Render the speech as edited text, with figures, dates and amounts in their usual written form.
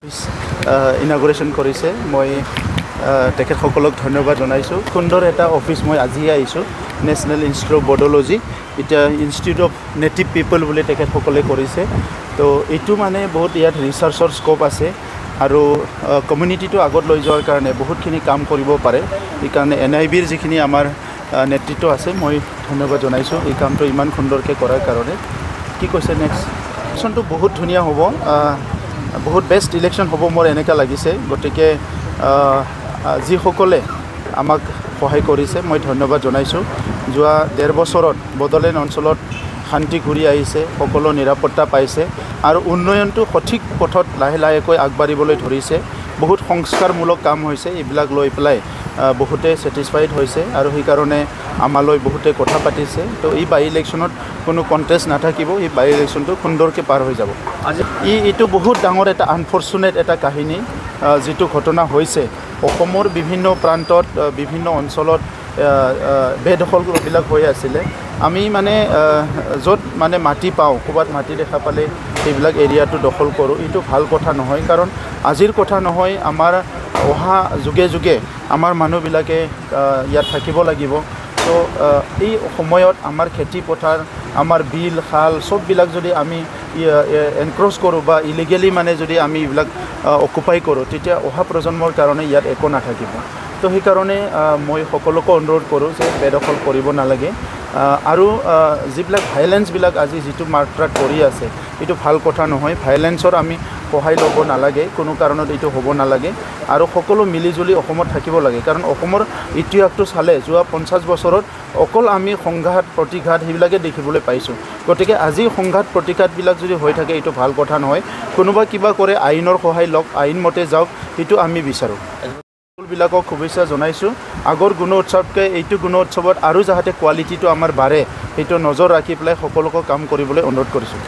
ইনাগুৰেশ্যন কৰিছে মই তেখেতসকলক ধন্যবাদ জনাইছোঁ। সুন্দৰ এটা অফিচ মই আজিয়ে আহিছোঁ, নেশ্যনেল ইনষ্টিটিউট অফ বডলজি, এতিয়া ইনষ্টিটিউট অফ নেটিভ পিপল বুলি তেখেতসকলে কৰিছে। তো এইটো মানে বহুত ইয়াত ৰিচাৰ্চৰ স্ক'প আছে আৰু কমিউনিটিটো আগত লৈ যোৱাৰ কাৰণে বহুতখিনি কাম কৰিব পাৰে। সেইকাৰণে NIBৰ যিখিনি আমাৰ নেতৃত্ব আছে মই ধন্যবাদ জনাইছোঁ এই কামটো ইমান সুন্দৰকৈ কৰাৰ কাৰণে। কি কৈছে নেক্সট ইলেকশ্যনটো বহুত ধুনীয়া হ'ব, বহুত বেষ্ট ইলেকশ্যন হ'ব মোৰ এনেকুৱা লাগিছে। গতিকে যিসকলে আমাক সহায় কৰিছে মই ধন্যবাদ জনাইছোঁ। যোৱা 1.5 বছৰত বড়োলেণ্ড অঞ্চলত শান্তি ঘূৰি আহিছে, সকলো নিৰাপত্তা পাইছে আৰু উন্নয়নটো সঠিক পথত লাহে লাহেকৈ আগবাঢ়িবলৈ ধৰিছে। বহুত সংস্কাৰমূলক কাম হৈছে, এইবিলাক লৈ পেলাই বহুতে ছেটিছফাইড হৈছে আৰু সেইকাৰণে আমালৈ বহুতে কথা পাতিছে। তো এই বাই ইলেকশ্যনত কোনো কণ্টেষ্ট নাথাকিব, এই বাই ইলেকশ্যনটো সুন্দৰকৈ পাৰ হৈ যাব। আজি এইটো বহুত ডাঙৰ এটা আনফৰ্চুনেট এটা কাহিনী যিটো ঘটনা হৈছে। অসমৰ বিভিন্ন প্ৰান্তত বিভিন্ন অঞ্চলত বেদখলবিলাক হৈ আছিলে। আমি মানে য'ত মানে মাটি পাওঁ, ক'ৰবাত মাটি দেখা পালে সেইবিলাক এৰিয়াটো দখল কৰোঁ। এইটো ভাল কথা নহয়, কাৰণ আজিৰ কথা নহয়, আমাৰ অহা যুগে যুগে আমাৰ মানুহবিলাকে ইয়াত থাকিব লাগিব। তো এই সময়ত আমাৰ খেতি পথাৰ, আমাৰ বিল খাল চববিলাক যদি আমি এনক্ৰ'চ কৰোঁ বা ইলিগেলি মানে যদি আমি এইবিলাক অকুপাই কৰোঁ, তেতিয়া অহা প্ৰজন্মৰ কাৰণে ইয়াত একো নাথাকিব। তো সেইকাৰণে মই সকলোকে অনুৰোধ কৰোঁ যে বেদখল কৰিব নালাগে আৰু যিবিলাক ভাইলেঞ্চবিলাক আজি যিটো মাত্ৰাত কৰি আছে এইটো ভাল কথা নহয়। ভাইলেঞ্চৰ আমি সহায় ল'ব নালাগে, কোনো কাৰণত এইটো হ'ব নালাগে আৰু সকলো মিলিজুলি অসমত থাকিব লাগে। কাৰণ অসমৰ ইতিহাসটো চালে যোৱা 50 বছৰত অকল আমি সংঘাত প্ৰতিঘাত সেইবিলাকে দেখিবলৈ পাইছোঁ। গতিকে আজি সংঘাত প্ৰতিঘাতবিলাক যদি হৈ থাকে এইটো ভাল কথা নহয়। কোনোবা কিবা কৰে আইনৰ সহায় লওক, আইন মতে যাওক, সেইটো আমি বিচাৰোঁ। বিলাকক শুভেচ্ছা জনাইছোঁ। আগৰ গুণোৎসৱকৈ এইটো গুণোৎসৱত আৰু যাতে কোৱালিটিটো আমাৰ বাঢ়ে সেইটো নজৰ ৰাখি পেলাই সকলোকে কাম কৰিবলৈ অনুৰোধ কৰিছোঁ।